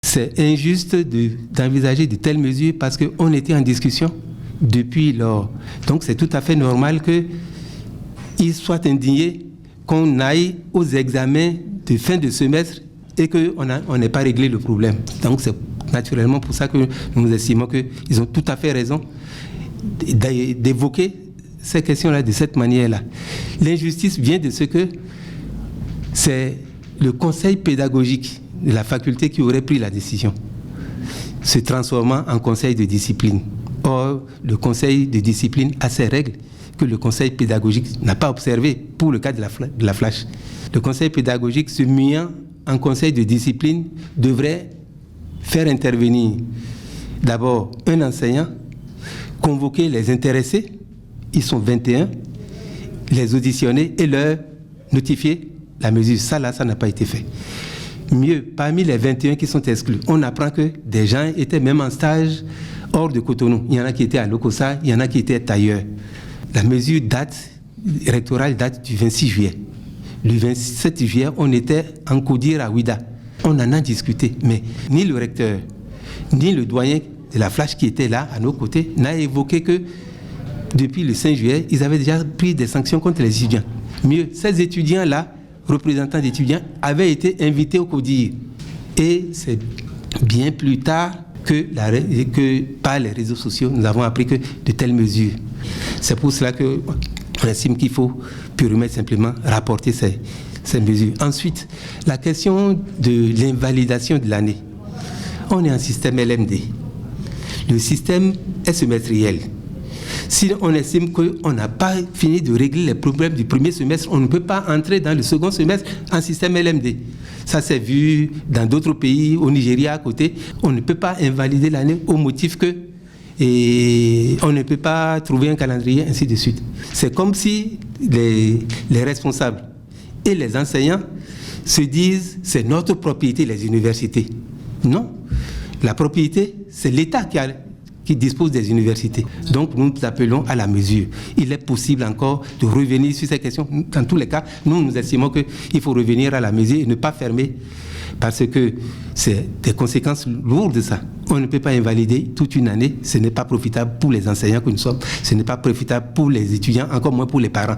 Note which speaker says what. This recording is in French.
Speaker 1: C'est injuste d'envisager de telles mesures parce qu'on était en discussion depuis lors. Donc c'est tout à fait normal qu'ils soient indignés qu'on aille aux examens de fin de semestre et qu'on n'ait pas réglé le problème. Donc c'est naturellement pour ça que nous estimons qu'ils ont tout à fait raison d'évoquer ces questions-là de cette manière-là. L'injustice vient de ce que c'est le conseil pédagogique de la faculté qui aurait pris la décision, se transformant en conseil de discipline. Or, le conseil de discipline a ses règles que le conseil pédagogique n'a pas observées pour le cas de la flash. Le conseil pédagogique, se muant en conseil de discipline, devrait faire intervenir d'abord un enseignant, convoquer les intéressés, ils sont 21, les auditionner et leur notifier la mesure. Ça n'a pas été fait. Mieux, parmi les 21 qui sont exclus, on apprend que des gens étaient même en stage hors de Cotonou. Il y en a qui étaient à Lokossa, il y en a qui étaient ailleurs. La mesure rectorale date du 26 juillet. Le 27 juillet, on était en Koudir à Ouida. On en a discuté, mais ni le recteur, ni le doyen de la flash qui était là, à nos côtés, n'a évoqué que depuis le 5 juillet, ils avaient déjà pris des sanctions contre les étudiants. Mieux, ces étudiants-là, représentants d'étudiants, avaient été invités au CODIR. Et c'est bien plus tard que par les réseaux sociaux, nous avons appris que de telles mesures. C'est pour cela qu'on estime qu'il faut purement simplement rapporter ces mesures. Ensuite, la question de l'invalidation de l'année. On est en système LMD. Le système est semestriel. Si on estime qu'on n'a pas fini de régler les problèmes du premier semestre, on ne peut pas entrer dans le second semestre en système LMD. Ça s'est vu dans d'autres pays, au Nigeria à côté. On ne peut pas invalider l'année au motif que on ne peut pas trouver un calendrier, ainsi de suite. C'est comme si les responsables et les enseignants se disent c'est notre propriété, les universités. Non, la propriété, c'est l'État qui dispose des universités. Donc, nous appelons à la mesure. Il est possible encore de revenir sur ces questions. Dans tous les cas, nous estimons qu'il faut revenir à la mesure et ne pas fermer, parce que c'est des conséquences lourdes, ça. On ne peut pas invalider toute une année. Ce n'est pas profitable pour les enseignants que nous sommes. Ce n'est pas profitable pour les étudiants, encore moins pour les parents.